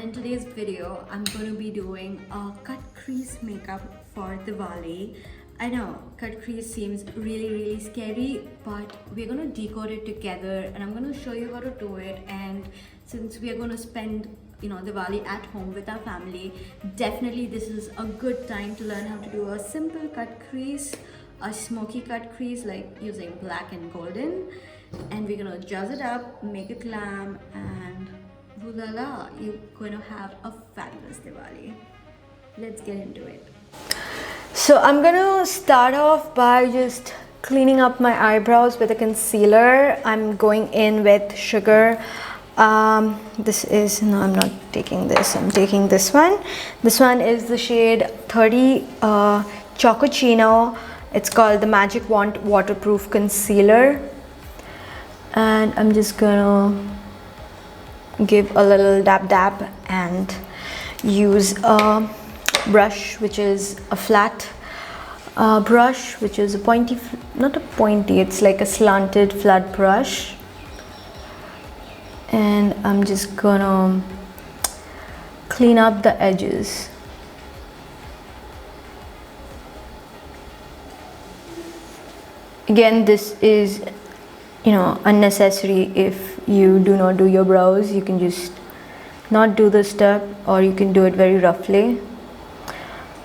In today's video, I'm going to be doing a cut crease makeup for Diwali. I know cut crease seems really scary, but we're going to decode it together and I'm going to show you how to do it. And since we are going to spend Diwali at home with our family, definitely this is a good time to learn how to do a simple cut crease, a smoky cut crease like using black and golden. And we're going to jazz it up, make it glam, and voila, you're going to have a fabulous Diwali. Let's get into it. So I'm going to start off by just cleaning up my eyebrows with a concealer. I'm going in with Sugar. I'm not taking this, I'm taking this one. This one is the shade 30 Chocochino. It's called the Magic Wand Waterproof Concealer. And I'm just gonna give a little dab and use a brush which is a flat brush, which is a pointy, not a pointy, it's like a slanted flat brush. And I'm just gonna clean up the edges. Again, this is unnecessary. If you do not do your brows, you can just not do this step, or you can do it very roughly.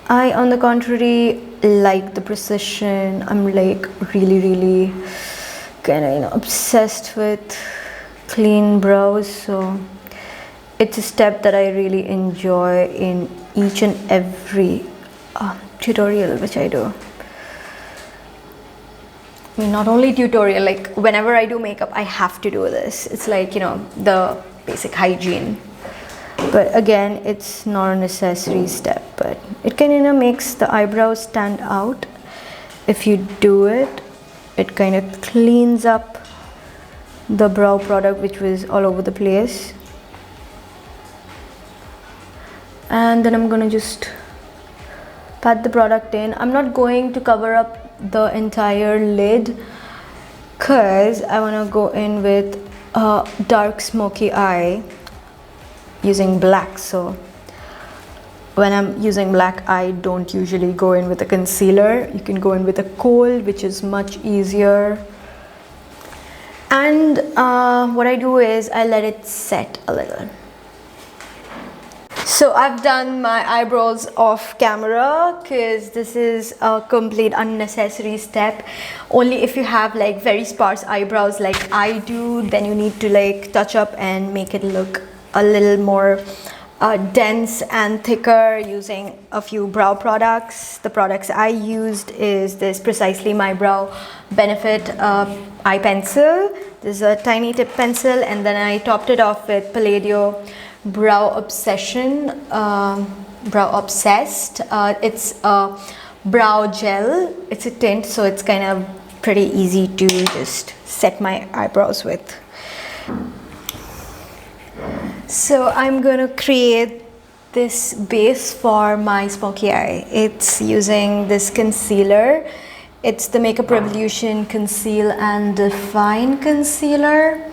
I, on the contrary, like the precision. I'm like really kind of obsessed with clean brows, so it's a step that I really enjoy in each and every tutorial which I do. I mean, not only tutorial, like whenever I do makeup, I have to do this. It's like, the basic hygiene. But again, it's not a necessary step, but it can, makes the eyebrows stand out. If you do it, it kind of cleans up the brow product which was all over the place. And then I'm gonna just pat the product in. I'm not going to cover up the entire lid because I want to go in with a dark smoky eye using black. So when I'm using black, I don't usually go in with a concealer. You can go in with a kohl, which is much easier. And what I do is I let it set a little. So I've done my eyebrows off camera because this is a complete unnecessary step. Only if you have like very sparse eyebrows like I do, then you need to like touch up and make it look a little more dense and thicker using a few brow products. The products I used is this Precisely My Brow Benefit eye pencil. This is a tiny tip pencil, and then I topped it off with Palladio Brow Obsession, Brow Obsessed. It's a brow gel. It's a tint, so it's kind of pretty easy to just set my eyebrows with. So I'm gonna create this base for my smoky eye. It's using this concealer. It's the Makeup Revolution Conceal and Define Concealer.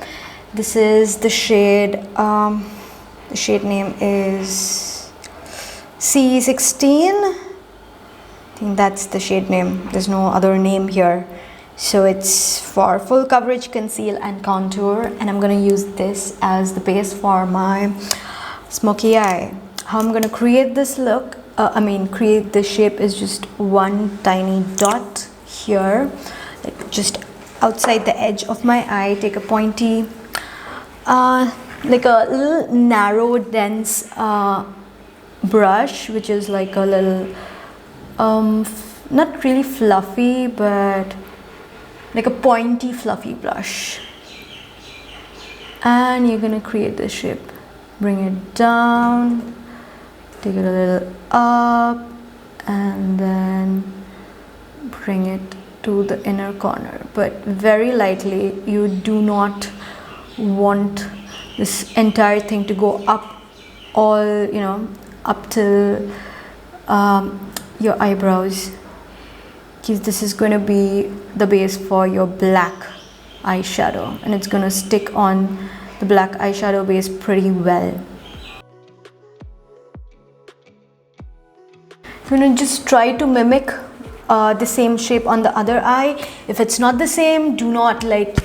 This is the shade, the shade name is C16. I think that's the shade name. There's no other name here. So it's for full coverage, conceal and contour, and I'm going to use this as the base for my smoky eye. How I'm going to create this look, create this shape is just one tiny dot here, like just outside the edge of my eye. Take a pointy, like a little narrow, dense brush, which is like a little, not really fluffy, but like a pointy fluffy brush. And you're gonna create this shape. Bring it down, take it a little up, and then bring it to the inner corner, but very lightly. You do not want this entire thing to go up all, up till your eyebrows, because this is going to be the base for your black eyeshadow, and it's going to stick on the black eyeshadow base pretty well. I'm gonna just try to mimic the same shape on the other eye. If it's not the same, do not like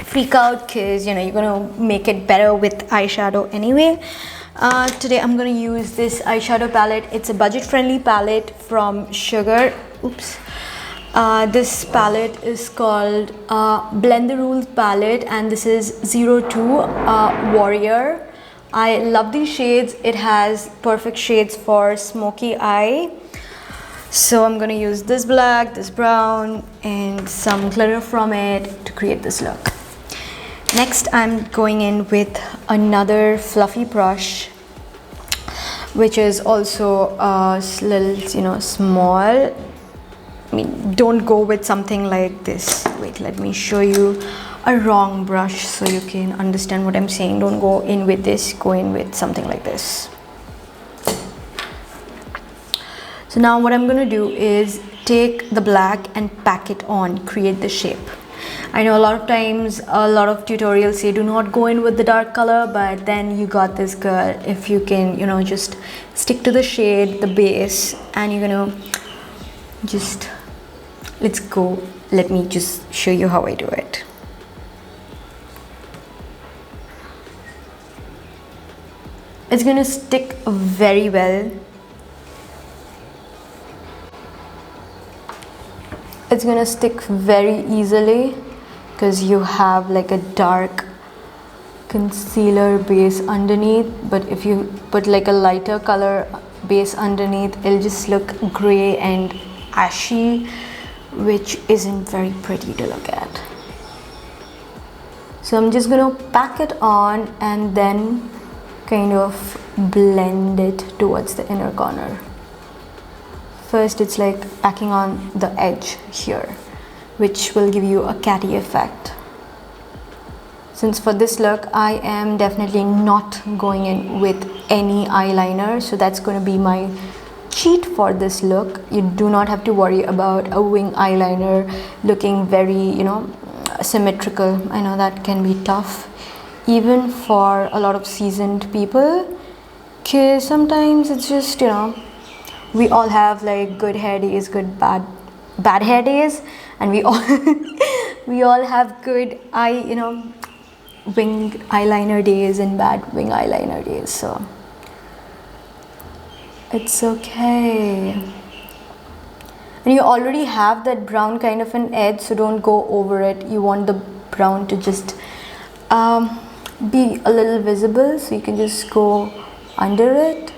freak out, because you're gonna make it better with eyeshadow anyway. Today I'm gonna use this eyeshadow palette. It's a budget-friendly palette from Sugar. Oops. This palette is called Blend the Rules palette, and this is 02 Warrior. I love these shades. It has perfect shades for smoky eye. So I'm gonna use this black, this brown, and some glitter from it to create this look. Next, I'm going in with another fluffy brush, which is also a little, small. I mean, don't go with something like this. Wait, let me show you a wrong brush so you can understand what I'm saying. Don't go in with this, go in with something like this. So now what I'm gonna do is take the black and pack it on, create the shape. I know a lot of times, a lot of tutorials say do not go in with the dark color, but then you got this, girl. If you can, just stick to the shade, the base, and you're gonna just, let's go. Let me just show you how I do it. It's gonna stick very well. It's gonna stick very easily because you have like a dark concealer base underneath, but if you put like a lighter color base underneath, it'll just look gray and ashy, which isn't very pretty to look at. So I'm just gonna pack it on and then kind of blend it towards the inner corner. First, it's like packing on the edge here, which will give you a catty effect. Since for this look, I am definitely not going in with any eyeliner, so that's going to be my cheat for this look. You do not have to worry about a wing eyeliner looking very, symmetrical. I know that can be tough, even for a lot of seasoned people, because sometimes it's just, we all have like good hair days, bad hair days, and we all have good wing eyeliner days and bad wing eyeliner days, so it's okay. And you already have that brown kind of an edge, so don't go over it. You want the brown to just be a little visible, so you can just go under it.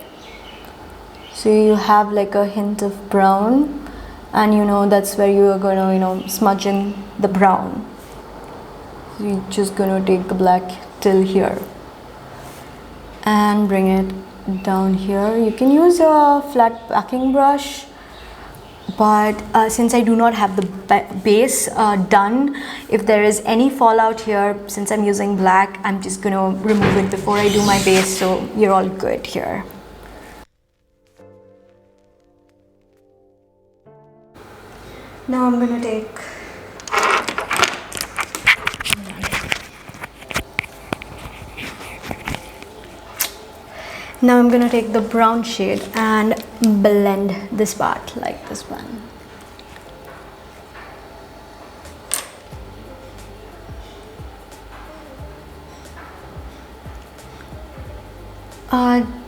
So you have like a hint of brown, and that's where you are gonna smudge in the brown. So you're just gonna take the black till here and bring it down here. You can use a flat packing brush, but since I do not have the base done, if there is any fallout here, since I'm using black, I'm just gonna remove it before I do my base, so you're all good here. Now I'm gonna take the brown shade and blend this part like this one.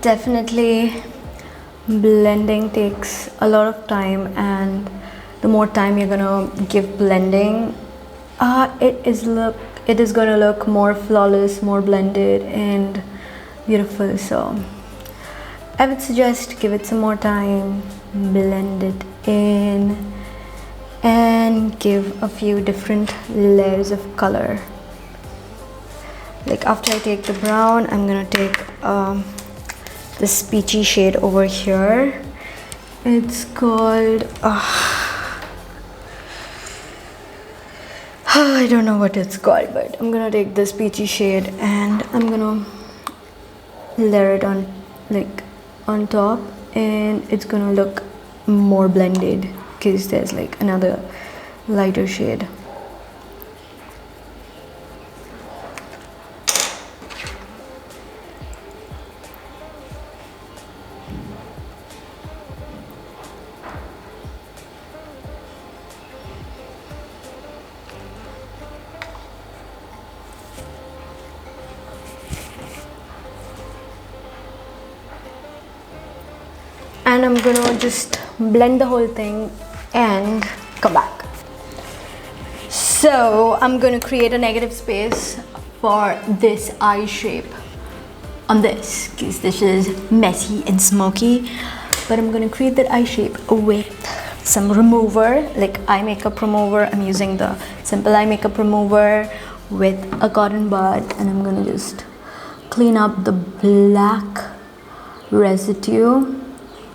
Definitely blending takes a lot of time, and the more time you're gonna give blending, it is gonna look more flawless, more blended and beautiful. So I would suggest give it some more time, blend it in, and give a few different layers of color. Like after I take the brown, I'm gonna take this peachy shade over here. It's called I don't know what it's called, but I'm gonna take this peachy shade and I'm gonna layer it on top, and it's gonna look more blended because there's like another lighter shade. and I'm gonna just blend the whole thing and come back. So I'm gonna create a negative space for this eye shape on this, because this is messy and smoky, but I'm gonna create that eye shape with some remover, like eye makeup remover. I'm using the simple eye makeup remover with a cotton bud, and I'm gonna just clean up the black residue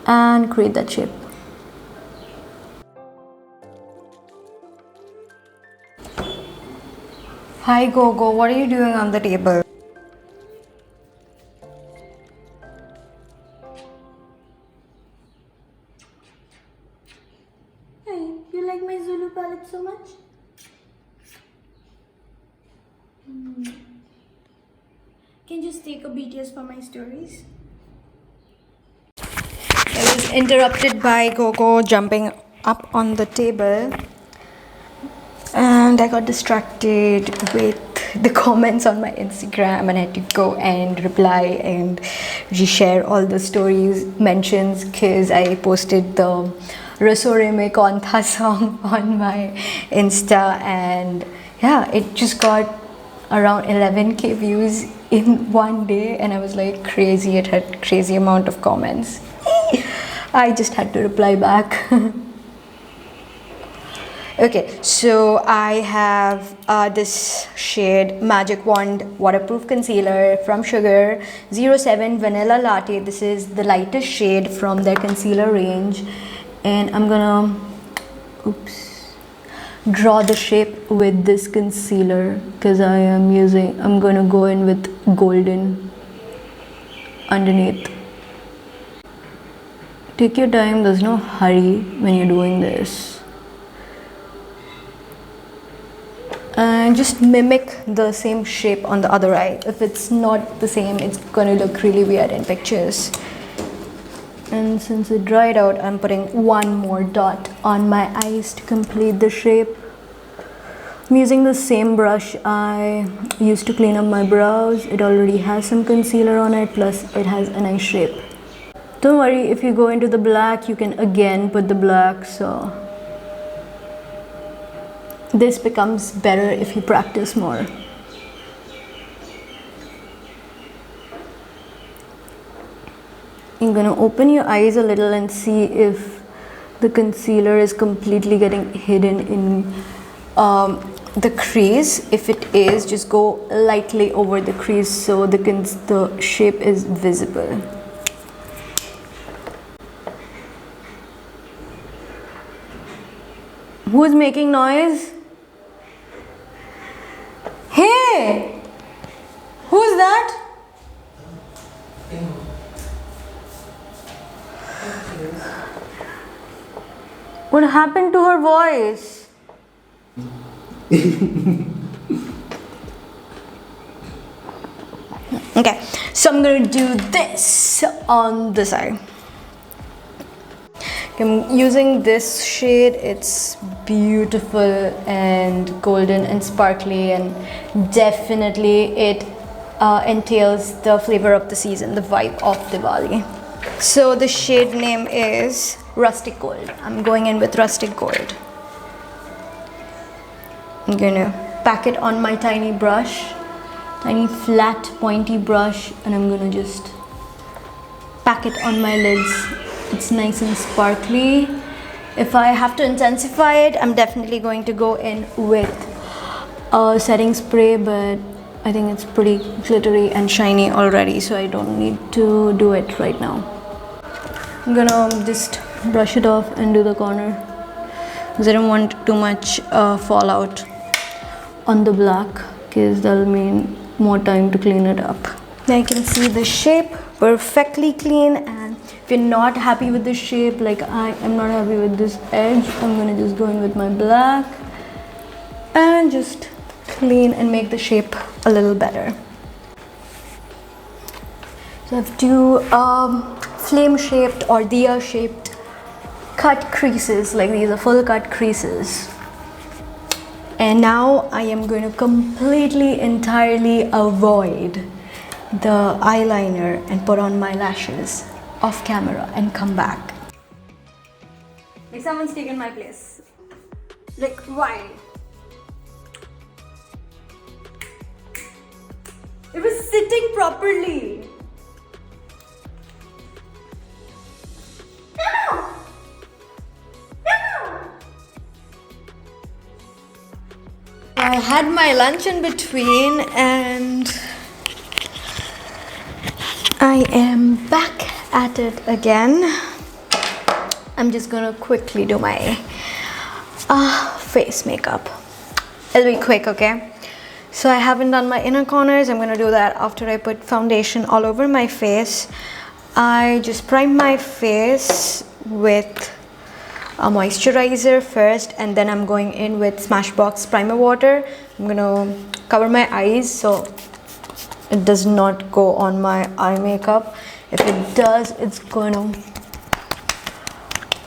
and create that shape. Hi Gogo, what are you doing on the table? Hey, you like my Zulu palette so much? Can you just take a BTS for my stories? I was interrupted by Gogo jumping up on the table, and I got distracted with the comments on my Instagram, and I had to go and reply and reshare all the stories mentions, because I posted the Rasore Mein Kaun Tha song on my Insta, and yeah, it just got around 11k views in one day, and I was like crazy. It had crazy amount of comments. I just had to reply back. Okay, so I have this shade Magic Wand Waterproof Concealer from Sugar 07 Vanilla Latte. This is the lightest shade from their concealer range, and I'm gonna draw the shape with this concealer, because I'm gonna go in with golden underneath. Take your time, there's no hurry when you're doing this. And just mimic the same shape on the other eye. If it's not the same, it's gonna look really weird in pictures. And since it dried out, I'm putting one more dot on my eyes to complete the shape. I'm using the same brush I used to clean up my brows. It already has some concealer on it, plus it has a nice shape. Don't worry, if you go into the black, you can again put the black, so this becomes better if you practice more. You're gonna open your eyes a little and see if the concealer is completely getting hidden in the crease. If it is, just go lightly over the crease so the shape is visible. Who's making noise? Hey! Who's that? What happened to her voice? Okay, so I'm gonna do this on this eye. I'm using this shade. It's beautiful and golden and sparkly, and definitely it entails the flavor of the season, the vibe of Diwali. So the shade name is Rustic Gold. I'm going in with Rustic Gold. I'm gonna pack it on my tiny brush, tiny flat pointy brush, and I'm gonna just pack it on my lids. It's nice and sparkly. If I have to intensify it, I'm definitely going to go in with a setting spray, but I think it's pretty glittery and shiny already, so I don't need to do it right now. I'm gonna just brush it off and do the corner, because I don't want too much fallout on the black, because that'll mean more time to clean it up. Now you can see the shape perfectly clean, and if you're not happy with the shape, like I am not happy with this edge, I'm gonna just go in with my black and just clean and make the shape a little better. So I have two flame shaped or diya shaped cut creases, like these are full cut creases. And now I am going to completely entirely avoid the eyeliner and put on my lashes off camera and come back Like someone's taken my place. Like why? It was sitting properly. I had my lunch in between and I am back at it again. I'm just gonna quickly do my face makeup. It'll be quick, okay? So I haven't done my inner corners. I'm gonna do that after I put foundation all over my face. I just primed my face with a moisturizer first, and then I'm going in with Smashbox primer water. I'm gonna cover my eyes so it does not go on my eye makeup. If it does, it's gonna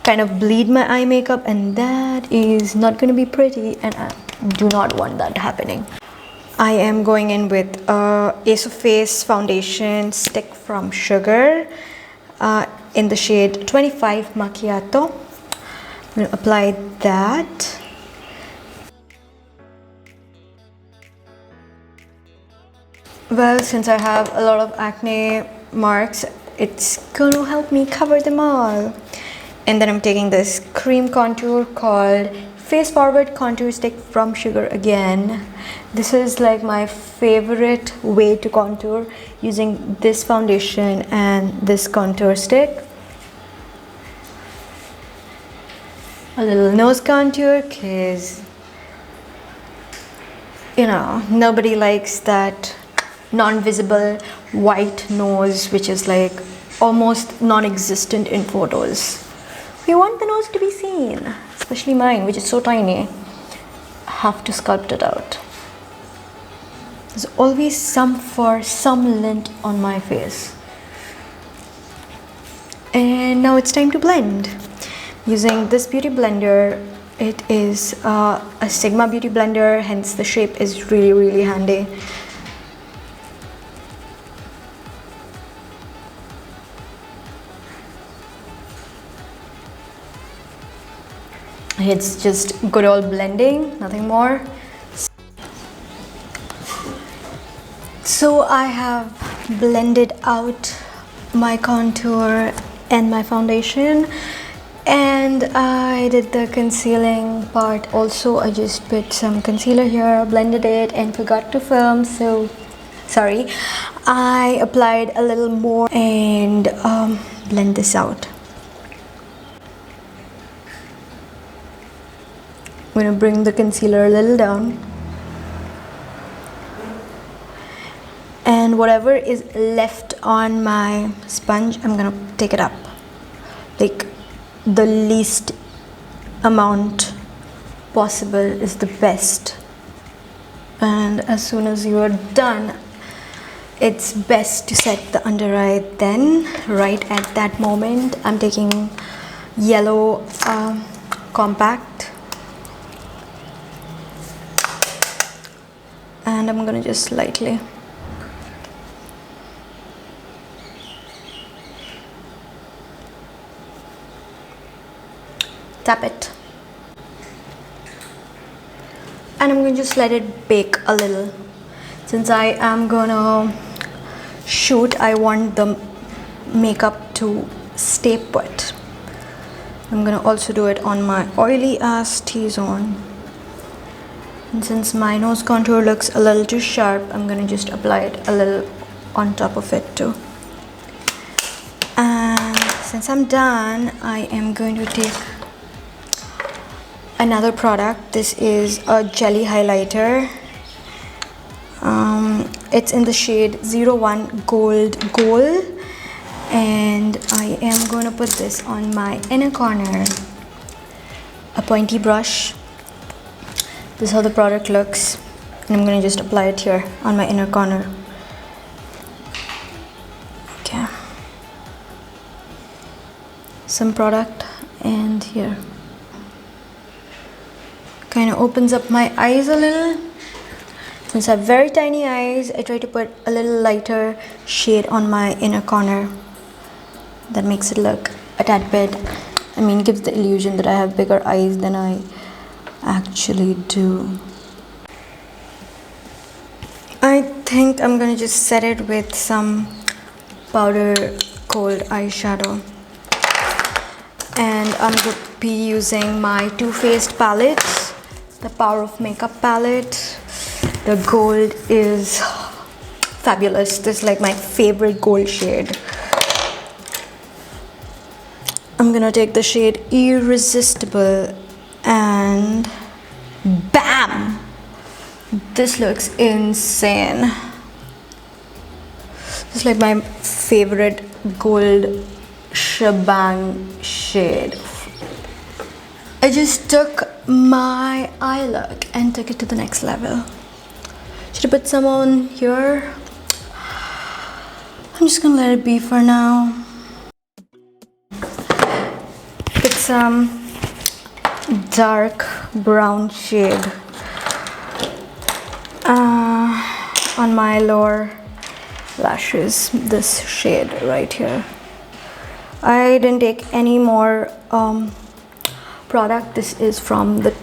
kind of bleed my eye makeup, and that is not gonna be pretty, and I do not want that happening. I am going in with Ace of Face foundation stick from Sugar in the shade 25 Macchiato. I'm going to apply that. Well, since I have a lot of acne marks, it's going to help me cover them all. And then I'm taking this cream contour called Face Forward Contour Stick from Sugar again. This is like my favorite way to contour, using this foundation and this contour stick. A little nose contour, because you know, nobody likes that non-visible white nose which is like almost non-existent in photos. We want the nose to be seen, especially mine, which is so tiny. I have to sculpt it out. There's always some lint on my face. And now it's time to blend. Using this beauty blender, it is a Sigma beauty blender, hence the shape is really handy. It's just good old blending, nothing more. So I have blended out my contour and my foundation, and I did the concealing part also. I just put some concealer here, blended it, and forgot to film, so sorry. I applied a little more and blend this out. I'm going to bring the concealer a little down, and whatever is left on my sponge, I'm going to take it up, like the least amount possible is the best. And as soon as you are done, it's best to set the under eye. Then right at that moment, I'm taking yellow compact, and I'm gonna just lightly tap it, and I'm gonna just let it bake a little. Since I am gonna shoot, I want the makeup to stay put. I'm gonna also do it on my oily ass T-zone. And since my nose contour looks a little too sharp, I'm gonna just apply it a little on top of it too. And since I'm done, I am going to take another product. This is a jelly highlighter. It's in the shade 01 Gold Gold, and I am going to put this on my inner corner. A pointy brush. This is how the product looks, and I'm going to just apply it here on my inner corner. Okay, some product, and here. Kind of opens up my eyes a little. Since I have very tiny eyes, I try to put a little lighter shade on my inner corner. That makes it look a tad bit I mean, gives the illusion that I have bigger eyes than I actually do. I think I'm gonna just set it with some powder cold eyeshadow, and I'm going to be using my Too Faced palette, the Power of Makeup palette. The gold is fabulous. This is like my favorite gold shade. I'm gonna take the shade Irresistible and bam! This looks insane. This is like my favorite gold shebang shade. I just took my eye look and took it to the next level. Should I put some on here? I'm just gonna let it be for now. Put some dark brown shade on my lower lashes, this shade right here. I didn't take any more product. This is from the,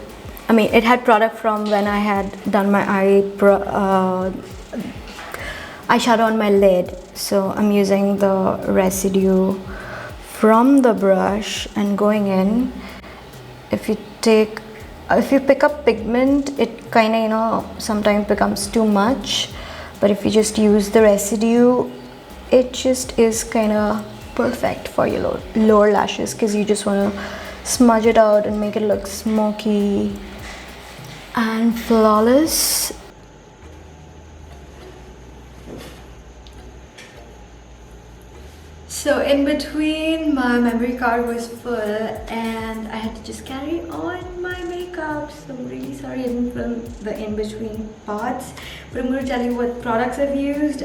I mean, it had product from when I had done my eyeshadow on my lid, so I'm using the residue from the brush and going in. If you pick up pigment, it kind of, you know, sometimes becomes too much, but if you just use the residue, it just is kind of perfect for your lower lashes, because you just want to smudge it out and make it look smoky and flawless. So in between, my memory card was full and I had to just carry on my makeup. So I'm really sorry I didn't film the in-between parts, but I'm going to tell you what products I've used.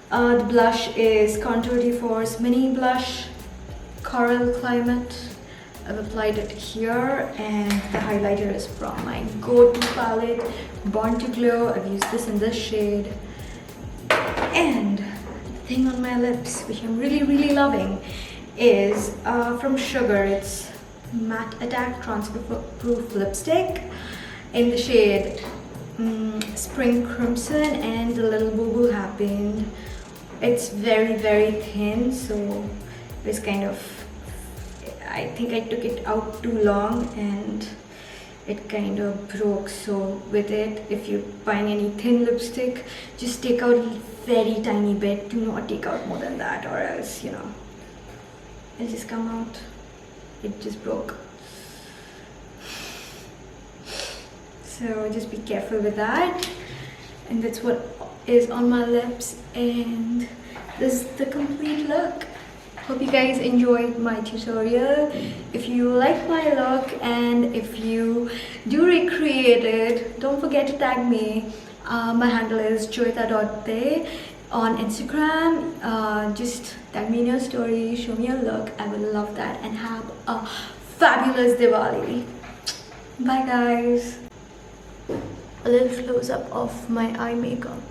The blush is Contour de Force Mini Blush Coral Climate. I've applied it here, and the highlighter is from my go-to palette, Born to Glow. I've used this in this shade. And thing on my lips, which I'm really loving, is from Sugar. It's Matte Attack Transfer Proof Lipstick in the shade Spring Crimson, and the little boo-boo happened. It's very thin, so it's kind of, I think I took it out too long and it kind of broke. So with it, if you're buying any thin lipstick, just take out a very tiny bit. Do not take out more than that, or else, you know, it'll just come out. It just broke. So just be careful with that. And that's what is on my lips, and this is the complete look. Hope you guys enjoyed my tutorial. If you like my look and if you do recreate it, don't forget to tag me. My handle is joita.te on Instagram. Just tag me in your story, show me your look. I would love that, and have a fabulous Diwali. Bye guys. A little close up of my eye makeup.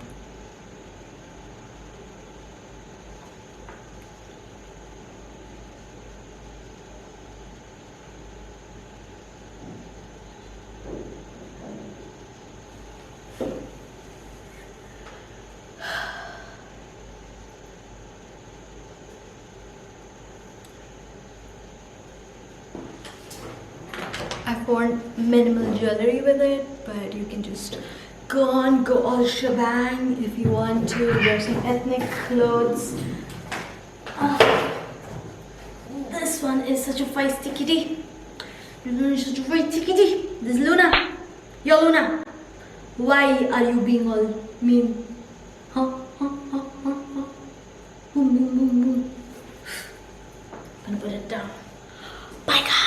I've worn minimal jewelry with it, but you can just go all shebang if you want to. Wear some ethnic clothes. This one is such a feisty kitty. This is such a feisty kitty. This is Luna. Yo Luna, why are you being all mean? Huh? Boom. I'm gonna put it down. Bye guys.